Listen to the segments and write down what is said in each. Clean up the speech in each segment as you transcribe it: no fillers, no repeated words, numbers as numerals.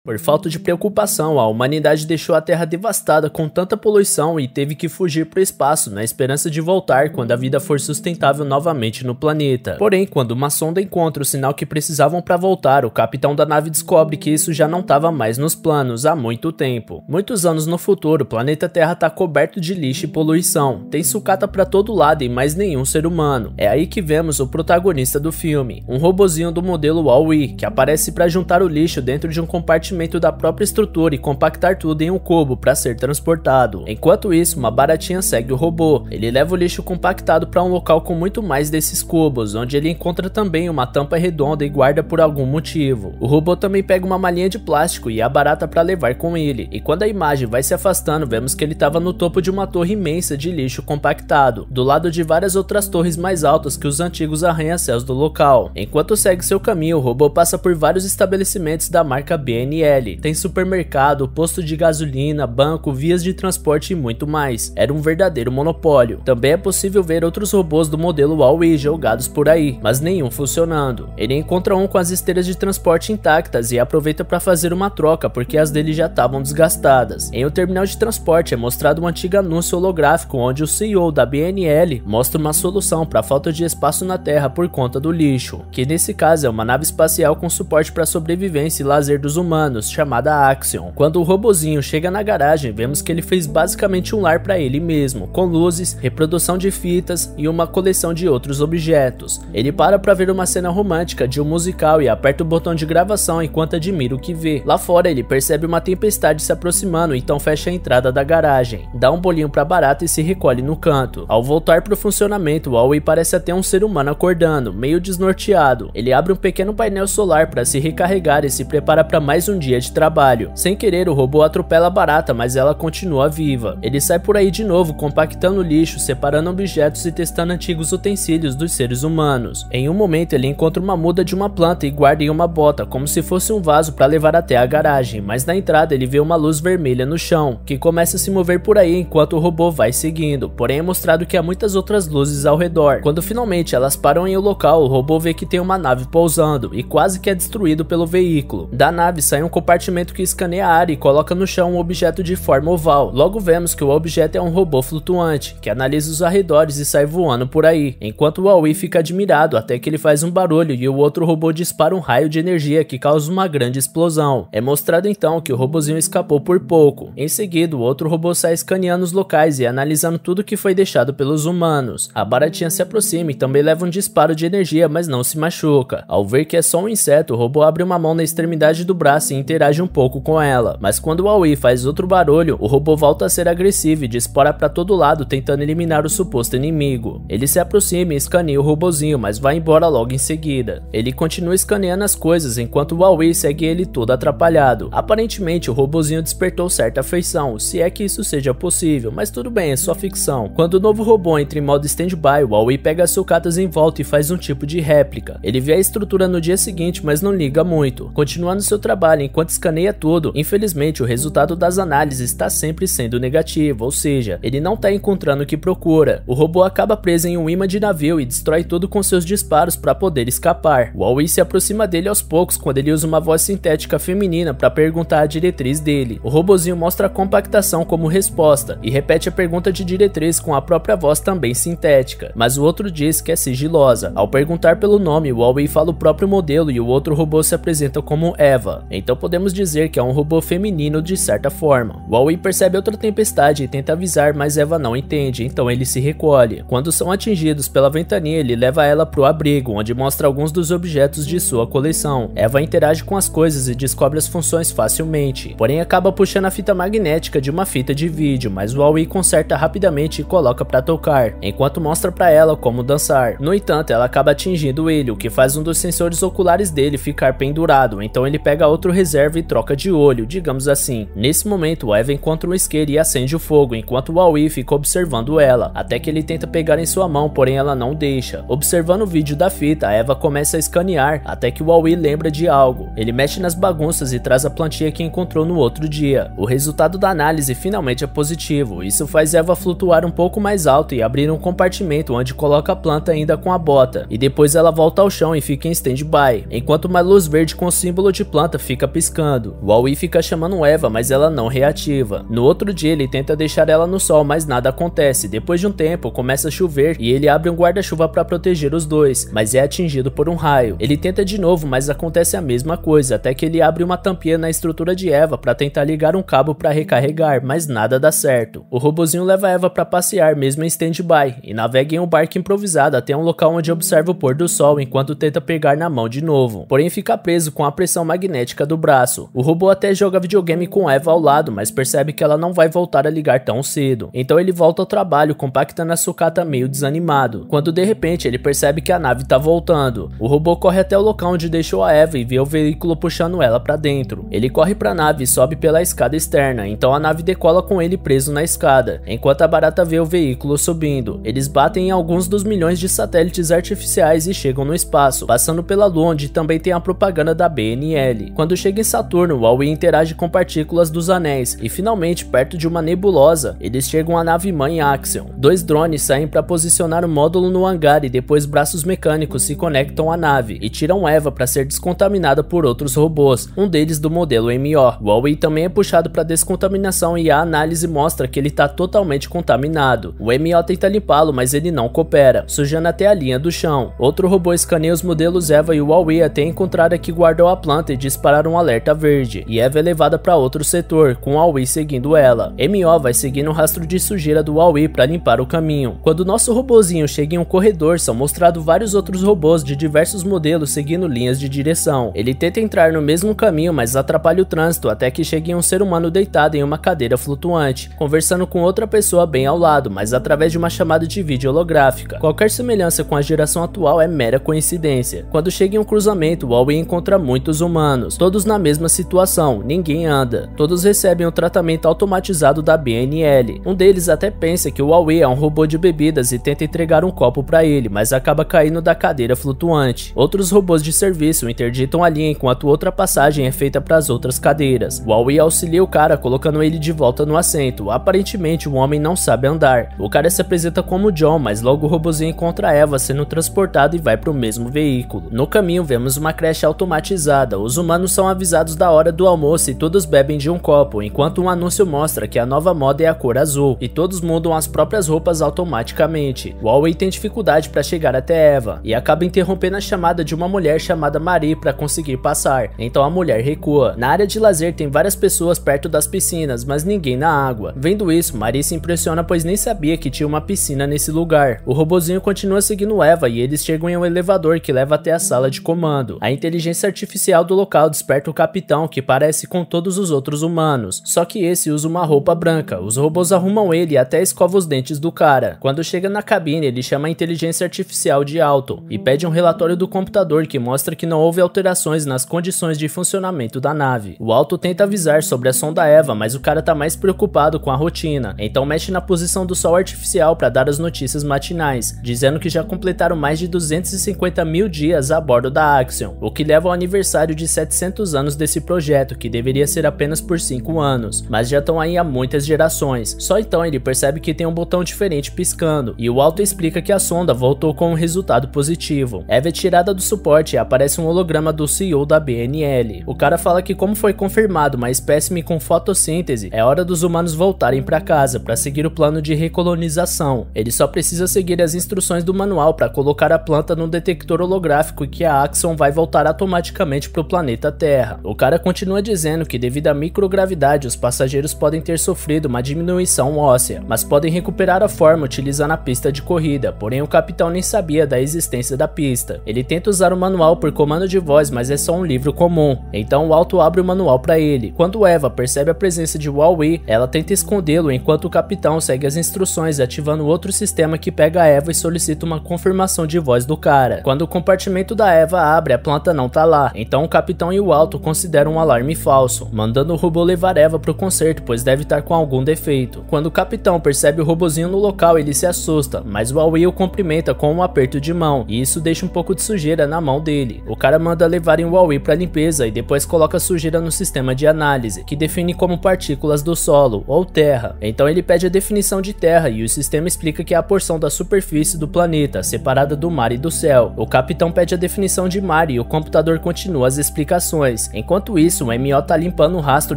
Por falta de preocupação, a humanidade deixou a Terra devastada com tanta poluição e teve que fugir para o espaço na esperança de voltar quando a vida for sustentável novamente no planeta. Porém, quando uma sonda encontra o sinal que precisavam para voltar, o capitão da nave descobre que isso já não estava mais nos planos há muito tempo. Muitos anos no futuro, o planeta Terra está coberto de lixo e poluição. Tem sucata para todo lado e mais nenhum ser humano. É aí que vemos o protagonista do filme, um robozinho do modelo Wall-E, que aparece para juntar o lixo dentro de um compartimento da própria estrutura e compactar tudo em um cubo para ser transportado. Enquanto isso, uma baratinha segue o robô. Ele leva o lixo compactado para um local com muito mais desses cubos, onde ele encontra também uma tampa redonda e guarda por algum motivo. O robô também pega uma malinha de plástico e a barata para levar com ele. E quando a imagem vai se afastando, vemos que ele estava no topo de uma torre imensa de lixo compactado, do lado de várias outras torres mais altas que os antigos arranha-céus do local. Enquanto segue seu caminho, o robô passa por vários estabelecimentos da marca BNL. Tem supermercado, posto de gasolina, banco, vias de transporte e muito mais. Era um verdadeiro monopólio. Também é possível ver outros robôs do modelo Wall-E jogados por aí, mas nenhum funcionando. Ele encontra um com as esteiras de transporte intactas e aproveita para fazer uma troca porque as dele já estavam desgastadas. Em um terminal de transporte é mostrado um antigo anúncio holográfico onde o CEO da BNL mostra uma solução para a falta de espaço na Terra por conta do lixo, que nesse caso é uma nave espacial com suporte para sobrevivência e lazer dos humanos, chamada Axion. Quando o robozinho chega na garagem, vemos que ele fez basicamente um lar para ele mesmo, com luzes, reprodução de fitas e uma coleção de outros objetos. Ele para ver uma cena romântica de um musical e aperta o botão de gravação enquanto admira o que vê. Lá fora ele percebe uma tempestade se aproximando, então fecha a entrada da garagem, dá um bolinho para barata e se recolhe no canto. Ao voltar para o funcionamento, o Wall-E parece até um ser humano acordando, meio desnorteado. Ele abre um pequeno painel solar para se recarregar e se prepara para mais um dia de trabalho. Sem querer, o robô atropela a barata, mas ela continua viva. Ele sai por aí de novo, compactando lixo, separando objetos e testando antigos utensílios dos seres humanos. Em um momento, ele encontra uma muda de uma planta e guarda em uma bota, como se fosse um vaso para levar até a garagem, mas na entrada ele vê uma luz vermelha no chão, que começa a se mover por aí enquanto o robô vai seguindo, porém é mostrado que há muitas outras luzes ao redor. Quando finalmente elas param em um local, o robô vê que tem uma nave pousando e quase que é destruído pelo veículo. Da nave sai um compartimento que escaneia a área e coloca no chão um objeto de forma oval. Logo vemos que o objeto é um robô flutuante, que analisa os arredores e sai voando por aí, enquanto o Wall-E fica admirado até que ele faz um barulho e o outro robô dispara um raio de energia que causa uma grande explosão. É mostrado então que o robozinho escapou por pouco. Em seguida, o outro robô sai escaneando os locais e analisando tudo que foi deixado pelos humanos. A baratinha se aproxima e também leva um disparo de energia, mas não se machuca. Ao ver que é só um inseto, o robô abre uma mão na extremidade do braço e interage um pouco com ela, mas quando o Wall-E faz outro barulho, o robô volta a ser agressivo e dispara para todo lado tentando eliminar o suposto inimigo. Ele se aproxima e escaneia o robozinho, mas vai embora logo em seguida. Ele continua escaneando as coisas enquanto o Wall-E segue ele todo atrapalhado. Aparentemente o robozinho despertou certa afeição, se é que isso seja possível, mas tudo bem, é só ficção. Quando o novo robô entra em modo stand-by, o Wall-E pega as sucatas em volta e faz um tipo de réplica. Ele vê a estrutura no dia seguinte, mas não liga muito, continuando seu trabalho enquanto escaneia tudo. Infelizmente, o resultado das análises está sempre sendo negativo, ou seja, ele não está encontrando o que procura. O robô acaba preso em um imã de navio e destrói tudo com seus disparos para poder escapar. O Wall-E se aproxima dele aos poucos quando ele usa uma voz sintética feminina para perguntar a diretriz dele. O robozinho mostra a compactação como resposta e repete a pergunta de diretriz com a própria voz também sintética, mas o outro diz que é sigilosa. Ao perguntar pelo nome, o Wall-E fala o próprio modelo e o outro robô se apresenta como Eva. Então podemos dizer que é um robô feminino de certa forma. O Wall-E percebe outra tempestade e tenta avisar, mas Eva não entende, então ele se recolhe. Quando são atingidos pela ventania, ele leva ela pro abrigo, onde mostra alguns dos objetos de sua coleção. Eva interage com as coisas e descobre as funções facilmente, porém acaba puxando a fita magnética de uma fita de vídeo, mas o Wall-E conserta rapidamente e coloca pra tocar, enquanto mostra pra ela como dançar. No entanto, ela acaba atingindo ele, o que faz um dos sensores oculares dele ficar pendurado, então ele pega outro reserva e troca de olho, digamos assim. Nesse momento, Eva encontra um isqueiro e acende o fogo, enquanto o Wall-E fica observando ela, até que ele tenta pegar em sua mão, porém ela não deixa. Observando o vídeo da fita, a Eva começa a escanear, até que o Wall-E lembra de algo. Ele mexe nas bagunças e traz a plantinha que encontrou no outro dia. O resultado da análise finalmente é positivo, isso faz Eva flutuar um pouco mais alto e abrir um compartimento onde coloca a planta ainda com a bota, e depois ela volta ao chão e fica em stand-by, enquanto uma luz verde com o símbolo de planta fica piscando. O Aoi fica chamando Eva, mas ela não reativa. No outro dia ele tenta deixar ela no sol, mas nada acontece. Depois de um tempo começa a chover e ele abre um guarda-chuva para proteger os dois, mas é atingido por um raio. Ele tenta de novo, mas acontece a mesma coisa, até que ele abre uma tampinha na estrutura de Eva para tentar ligar um cabo para recarregar, mas nada dá certo. O robozinho leva Eva para passear mesmo em stand-by e navega em um barco improvisado até um local onde observa o pôr do sol enquanto tenta pegar na mão de novo, porém fica preso com a pressão magnética do braço. O robô até joga videogame com Eva ao lado, mas percebe que ela não vai voltar a ligar tão cedo. Então ele volta ao trabalho compactando a sucata meio desanimado, quando de repente ele percebe que a nave tá voltando. O robô corre até o local onde deixou a Eva e vê o veículo puxando ela para dentro. Ele corre para a nave e sobe pela escada externa, então a nave decola com ele preso na escada, enquanto a barata vê o veículo subindo. Eles batem em alguns dos milhões de satélites artificiais e chegam no espaço, passando pela Lua, onde também tem a propaganda da BNL. Quando chega em Saturno, o Aoi interage com partículas dos anéis e finalmente, perto de uma nebulosa, eles chegam à nave-mãe Axion. Dois drones saem para posicionar o módulo no hangar e depois braços mecânicos se conectam à nave e tiram Eva para ser descontaminada por outros robôs, um deles do modelo MO. O Aoi também é puxado para descontaminação e a análise mostra que ele está totalmente contaminado. O MO tenta limpá-lo, mas ele não coopera, sujando até a linha do chão. Outro robô escaneia os modelos Eva e o Aoi até encontrar a que guardou a planta e disparar um alerta verde, e Eva é levada para outro setor, com o Aoi seguindo ela. MO vai seguindo o rastro de sujeira do Aoi para limpar o caminho. Quando nosso robozinho chega em um corredor, são mostrados vários outros robôs de diversos modelos seguindo linhas de direção. Ele tenta entrar no mesmo caminho, mas atrapalha o trânsito até que chega em um ser humano deitado em uma cadeira flutuante, conversando com outra pessoa bem ao lado, mas através de uma chamada de vídeo holográfica. Qualquer semelhança com a geração atual é mera coincidência. Quando chega em um cruzamento, o Aoi encontra muitos humanos, todos na mesma situação, ninguém anda. Todos recebem o tratamento automatizado da BNL. Um deles até pensa que o Aoi é um robô de bebidas e tenta entregar um copo para ele, mas acaba caindo da cadeira flutuante. Outros robôs de serviço interditam a linha enquanto outra passagem é feita para as outras cadeiras. O Aoi auxilia o cara colocando ele de volta no assento. Aparentemente o homem não sabe andar. O cara se apresenta como John, mas logo o robozinho encontra Eva sendo transportado e vai para o mesmo veículo. No caminho vemos uma creche automatizada. Os humanos são avisados da hora do almoço e todos bebem de um copo, enquanto um anúncio mostra que a nova moda é a cor azul e todos mudam as próprias roupas automaticamente. O Aoi tem dificuldade para chegar até Eva e acaba interrompendo a chamada de uma mulher chamada Marie para conseguir passar, então a mulher recua. Na área de lazer tem várias pessoas perto das piscinas, mas ninguém na água. Vendo isso, Marie se impressiona pois nem sabia que tinha uma piscina nesse lugar. O robozinho continua seguindo Eva e eles chegam em um elevador que leva até a sala de comando. A inteligência artificial do local desperta o capitão, que parece com todos os outros humanos, só que esse usa uma roupa branca. Os robôs arrumam ele e até escovam os dentes do cara. Quando chega na cabine, ele chama a inteligência artificial de Alton e pede um relatório do computador que mostra que não houve alterações nas condições de funcionamento da nave. O Alton tenta avisar sobre a sonda Eva, mas o cara tá mais preocupado com a rotina, então mexe na posição do sol artificial para dar as notícias matinais, dizendo que já completaram mais de 250 mil dias a bordo da Axion, o que leva ao aniversário de 700 anos desse projeto, que deveria ser apenas por 5 anos, mas já estão aí há muitas gerações. Só então ele percebe que tem um botão diferente piscando, e o Alton explica que a sonda voltou com um resultado positivo. Eva é tirada do suporte e aparece um holograma do CEO da BNL. O cara fala que como foi confirmado uma espécime com fotossíntese, é hora dos humanos voltarem para casa para seguir o plano de recolonização. Ele só precisa seguir as instruções do manual para colocar a planta no detector holográfico e que a Axion vai voltar automaticamente para o planeta Terra. O cara continua dizendo que devido à microgravidade os passageiros podem ter sofrido uma diminuição óssea, mas podem recuperar a forma utilizando a pista de corrida, porém o capitão nem sabia da existência da pista. Ele tenta usar o manual por comando de voz, mas é só um livro comum, então o Alton abre o manual para ele. Quando Eva percebe a presença de Aoi, ela tenta escondê-lo enquanto o capitão segue as instruções, ativando outro sistema que pega a Eva e solicita uma confirmação de voz do cara. Quando o compartimento da Eva abre, a planta não tá lá, então o capitão e o Alton consideram um alarme falso, mandando o robô levar Eva pro conserto, pois deve estar com algum defeito. Quando o capitão percebe o robozinho no local, ele se assusta, mas o Aoi o cumprimenta com um aperto de mão, e isso deixa um pouco de sujeira na mão dele. O cara manda levarem o Aoi pra limpeza e depois coloca a sujeira no sistema de análise, que define como partículas do solo, ou terra. Então ele pede a definição de terra e o sistema explica que é a porção da superfície do planeta, separada do mar e do céu. O capitão pede a definição de mar e o computador continua as explicações. dois. Enquanto isso, o MO tá limpando o rastro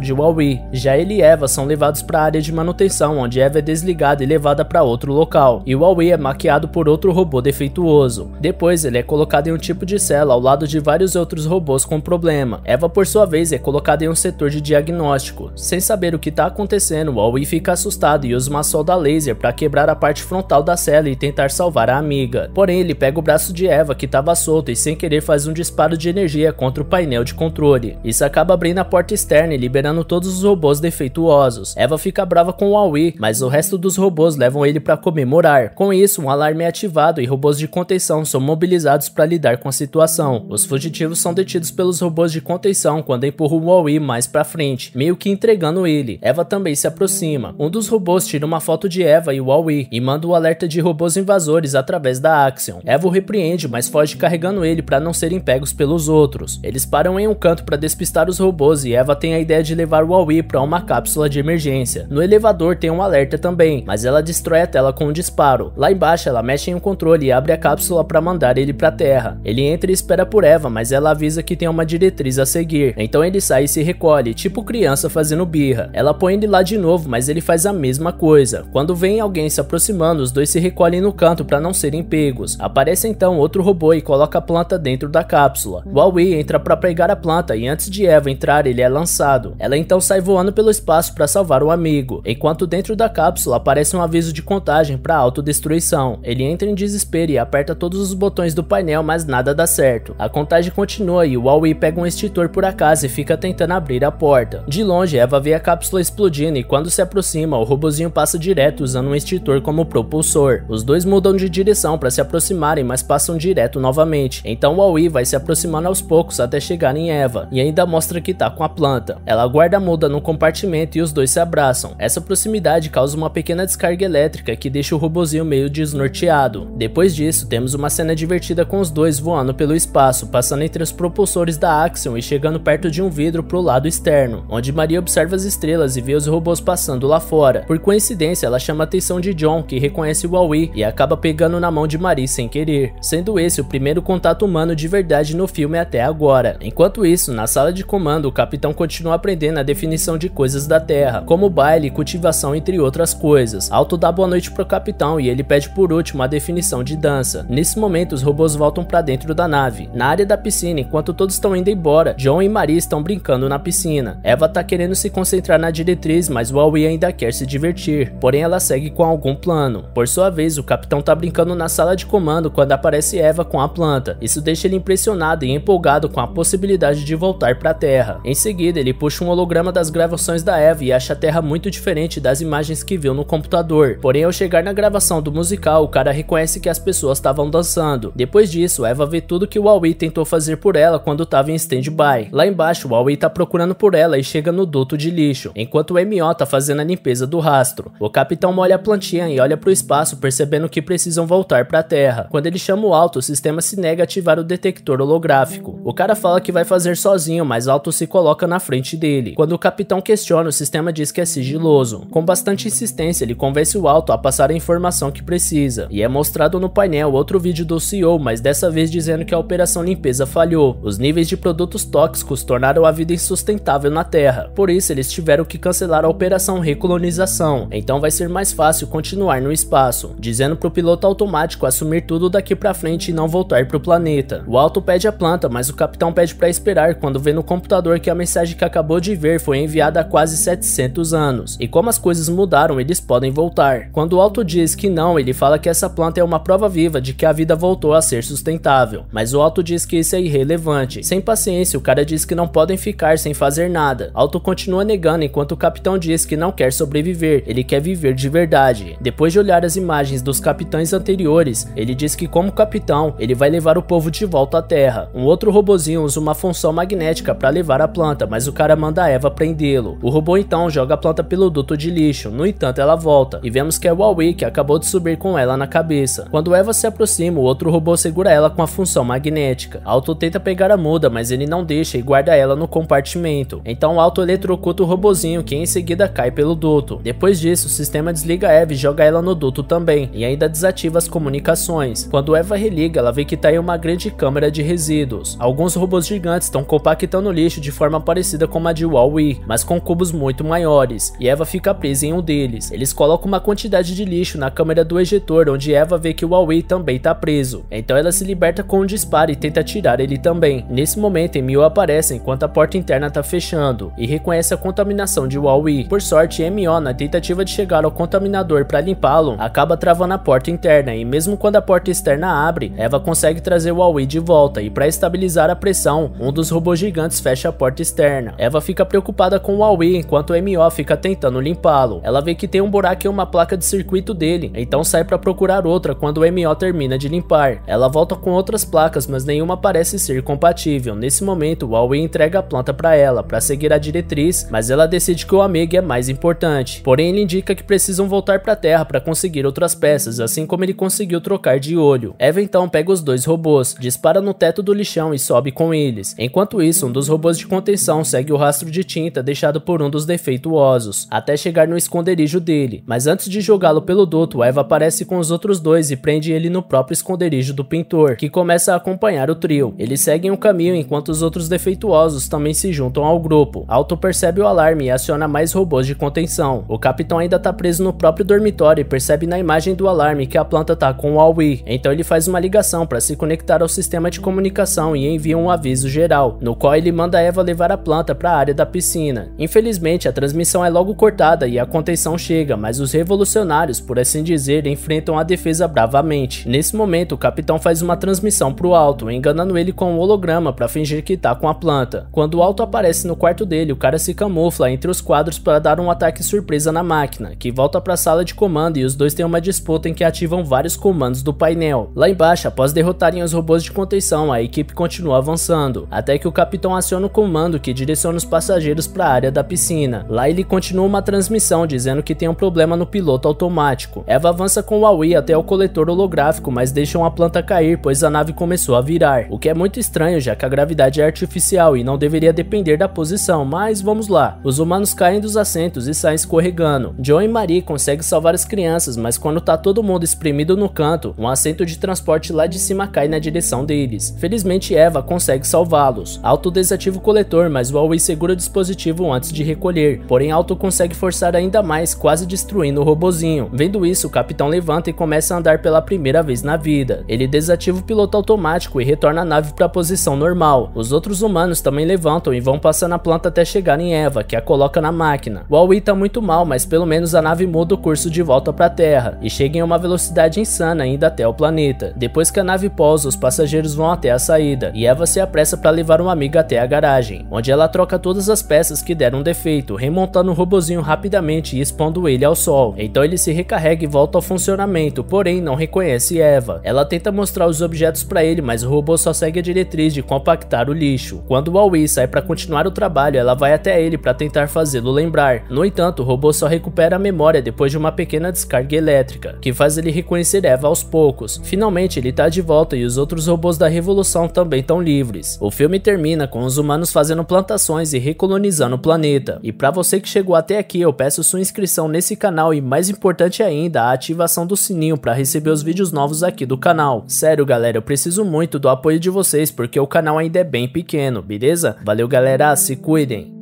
de Wall-E. Já ele e Eva são levados para a área de manutenção, onde Eva é desligada e levada para outro local. E Wall-E é maquiado por outro robô defeituoso. Depois, ele é colocado em um tipo de cela ao lado de vários outros robôs com problema. Eva, por sua vez, é colocada em um setor de diagnóstico. Sem saber o que tá acontecendo, Wall-E fica assustado e usa uma solda laser para quebrar a parte frontal da cela e tentar salvar a amiga. Porém, ele pega o braço de Eva, que estava solto, e sem querer faz um disparo de energia contra o painel de controle. Isso acaba abrindo a porta externa e liberando todos os robôs defeituosos. Eva fica brava com Wall-E, mas o resto dos robôs levam ele para comemorar. Com isso, um alarme é ativado e robôs de contenção são mobilizados para lidar com a situação. Os fugitivos são detidos pelos robôs de contenção quando empurram o Wall-E mais para frente, meio que entregando ele. Eva também se aproxima. Um dos robôs tira uma foto de Eva e Wall-E e manda o alerta de robôs invasores através da Axion. Eva o repreende, mas foge carregando ele para não serem pegos pelos outros. Eles param em um canto para despistar os robôs e Eva tem a ideia de levar o Wall-E para uma cápsula de emergência. No elevador tem um alerta também, mas ela destrói a tela com um disparo. Lá embaixo ela mexe em um controle e abre a cápsula para mandar ele para a Terra. Ele entra e espera por Eva, mas ela avisa que tem uma diretriz a seguir. Então ele sai e se recolhe, tipo criança fazendo birra. Ela põe ele lá de novo, mas ele faz a mesma coisa. Quando vem alguém se aproximando, os dois se recolhem no canto para não serem pegos. Aparece então outro robô e coloca a planta dentro da cápsula. Wall-E entra para pegar a planta e antes de Eva entrar, ele é lançado. Ela então sai voando pelo espaço para salvar o amigo, enquanto dentro da cápsula aparece um aviso de contagem para autodestruição. Ele entra em desespero e aperta todos os botões do painel, mas nada dá certo. A contagem continua e o Wall-E pega um extintor por acaso e fica tentando abrir a porta. De longe, Eva vê a cápsula explodindo e quando se aproxima, o robozinho passa direto usando um extintor como propulsor. Os dois mudam de direção para se aproximarem, mas passam direto novamente. Então Wall-E vai se aproximando aos poucos até chegar em Eva e ainda mostra que tá com a planta. Ela guarda a muda no compartimento e os dois se abraçam. Essa proximidade causa uma pequena descarga elétrica que deixa o robozinho meio desnorteado. Depois disso, temos uma cena divertida com os dois voando pelo espaço, passando entre os propulsores da Axion e chegando perto de um vidro pro lado externo, onde Maria observa as estrelas e vê os robôs passando lá fora. Por coincidência, ela chama a atenção de John, que reconhece o Wall-E e acaba pegando na mão de Marie sem querer, sendo esse o primeiro contato humano de verdade no filme até agora. Enquanto isso, na sala de comando, o capitão continua aprendendo a definição de coisas da Terra, como baile e cultivação, entre outras coisas. Alto dá boa noite pro capitão e ele pede por último a definição de dança. Nesse momento, os robôs voltam para dentro da nave. Na área da piscina, enquanto todos estão indo embora, John e Marie estão brincando na piscina. Eva tá querendo se concentrar na diretriz, mas Wall-E ainda quer se divertir, porém ela segue com algum plano. Por sua vez, o capitão tá brincando na sala de comando quando aparece Eva com a planta. Isso deixa ele impressionado e empolgado com a possibilidade de voltar para a Terra. Em seguida, ele puxa um holograma das gravações da Eva e acha a Terra muito diferente das imagens que viu no computador. Porém, ao chegar na gravação do musical, o cara reconhece que as pessoas estavam dançando. Depois disso, Eva vê tudo que o Wall-E tentou fazer por ela quando estava em stand-by. Lá embaixo, o Wall-E tá procurando por ela e chega no duto de lixo, enquanto o MO tá fazendo a limpeza do rastro. O capitão molha a plantinha e olha pro espaço, percebendo que precisam voltar pra Terra. Quando ele chama o Alto, o sistema se nega a ativar o detector holográfico. O cara fala que vai fazer sozinho, mas Alto se coloca na frente dele. Quando o capitão questiona, o sistema diz que é sigiloso. Com bastante insistência, ele convence o Alto a passar a informação que precisa, e é mostrado no painel outro vídeo do CEO, mas dessa vez dizendo que a operação limpeza falhou. Os níveis de produtos tóxicos tornaram a vida insustentável na Terra, por isso eles tiveram que cancelar a operação recolonização, então vai ser mais fácil continuar no espaço, dizendo pro piloto automático assumir tudo daqui pra frente e não voltar pro planeta. O Alto pede a planta, mas o capitão pede pra esperar quando vê no computador que a mensagem que acabou de ver foi enviada há quase 700 anos, e como as coisas mudaram, eles podem voltar. Quando o Alto diz que não, ele fala que essa planta é uma prova viva de que a vida voltou a ser sustentável, mas o Alto diz que isso é irrelevante. Sem paciência, o cara diz que não podem ficar sem fazer nada. Alto continua negando enquanto o capitão diz que não quer sobreviver, ele quer viver de verdade. Depois de olhar as imagens dos capitães anteriores, ele diz que como capitão, ele vai levar o povo de volta à Terra. Um outro robozinho usa uma função magnética para levar a planta, mas o cara manda a Eva prendê-lo. O robô então joga a planta pelo duto de lixo, no entanto ela volta, e vemos que é o Wall-E que acabou de subir com ela na cabeça. Quando Eva se aproxima, o outro robô segura ela com a função magnética. Alto tenta pegar a muda, mas ele não deixa e guarda ela no compartimento. Então Alto eletrocuta o robozinho, que em seguida cai pelo duto. Depois disso, o sistema desliga Eva e joga ela no duto também, e ainda desativa as comunicações. Quando Eva religa, ela vê que tá em uma grande câmara de resíduos. Alguns robôs gigantes estão compactando o lixo de forma parecida com a de Wall-E, mas com cubos muito maiores, e Eva fica presa em um deles. Eles colocam uma quantidade de lixo na câmera do ejetor, onde Eva vê que o Wall-E também tá preso. Então ela se liberta com um disparo e tenta tirar ele também. Nesse momento, Emil aparece enquanto a porta interna tá fechando, e reconhece a contaminação de Wall-E. Por sorte, MO, na tentativa de chegar ao contaminador para limpá-lo, acaba travando a porta interna, e mesmo quando a porta externa abre, Eva consegue trazer o Wall-E de volta, e para estabilizar a pressão, um dos robôs gigantes fecha a porta externa. Eva fica preocupada com o Wall-E enquanto MO fica tentando limpá-lo. Ela vê que tem um buraco em uma placa de circuito dele, então sai para procurar outra quando o MO termina de limpar. Ela volta com outras placas, mas nenhuma parece ser compatível. Nesse momento, o Wall-E entrega a planta para ela, para seguir a diretriz, mas ela decide que o Omega é mais importante. Porém, ele indica que precisam voltar para a Terra para conseguir outras peças, assim como ele conseguiu trocar de olho. Eva então pega os dois robôs, dispara no teto do lixão e sobe com eles. Enquanto isso, um dos robôs de contenção segue o rastro de tinta deixado por um dos defeituosos, até chegar no esconderijo dele. Mas antes de jogá-lo pelo duto, Eva aparece com os outros dois e prende ele no próprio esconderijo do pintor, que começa a acompanhar o trio. Eles seguem o caminho enquanto os outros defeituosos também se juntam ao grupo. Alto percebe o alarme e aciona mais robôs de contenção. O capitão ainda tá preso no próprio dormitório e percebe na imagem do alarme que a planta tá com o Wall-E. Então ele faz uma ligação para se conectar ao sistema de comunicação e envia um aviso geral, no qual ele manda Eva levar a planta para a área da piscina. Infelizmente, a transmissão é logo cortada e a contenção chega, mas os revolucionários, por assim dizer, enfrentam a defesa bravamente. Nesse momento, o capitão faz uma transmissão pro Alto, enganando ele com um holograma para fingir que tá com a planta. Quando o Alto aparece no quarto dele, o cara se camufla entre os quadros para dar um ataque surpresa na máquina, que volta para a sala de comando e os dois têm uma disputa em que ativam vários comandos do painel. Lá embaixo, após derrotarem os robôs de contenção, a equipe continua avançando, até que o capitão aciona o comando que direciona os passageiros para a área da piscina. Lá ele continua uma transmissão dizendo que tem um problema no piloto automático. Eva avança com o Wall-E até o coletor holográfico, mas deixam a planta cair, pois a nave começou a virar, o que é muito estranho já que a gravidade é artificial e não deveria depender da posição, mas vamos lá. Os humanos caem dos assentos e saem escorregando. John e Marie conseguem salvar as crianças, mas quando tá todo mundo espremido no canto, um assento de transporte lá de cima cai na direção deles. Felizmente Eva consegue salvá-los. Alto desativa o coletor, mas o Wall-E segura o dispositivo antes de recolher, porém Alto consegue forçar ainda mais, quase destruindo o robozinho. Vendo isso, o capitão levanta e começa a andar pela primeira vez na vida. Ele desativa o piloto automático e retorna a nave para a posição normal. Os outros humanos também levantam e vão passando a planta até chegar em Eva, que a coloca na máquina. O Wall-E tá muito mal, mas pelo menos a nave muda o curso de volta para a Terra e chega em uma velocidade insana indo até o planeta. Depois que a nave pousa, os passageiros vão até a saída e Eva se apressa para levar uma amiga até a garagem, onde ela troca todas as peças que deram defeito, remontando o robozinho rapidamente e expondo ele ao sol. Então ele se recarrega e volta ao funcionamento, porém não reconhece Eva. Ela tenta mostrar os objetos para ele, mas o robô só segue a diretriz de compactar o lixo. Quando o Wall-E sai para continuar o trabalho, ela vai até ele para tentar fazê-lo lembrar. No entanto, o robô só recupera a memória depois de uma pequena descarga elétrica, que faz ele reconhecer Eva aos poucos. Finalmente ele tá de volta e os outros robôs da Revolução também estão livres. O filme termina com os humanos fazendo plantações e recolonizando o planeta. E para você que chegou até aqui, eu peço sua inscrição nesse canal e, mais importante ainda, a ativação do sininho para receber os vídeos novos aqui do canal. Sério galera, eu preciso muito do apoio de vocês porque o canal ainda é bem pequeno, beleza? Valeu galera, se cuidem!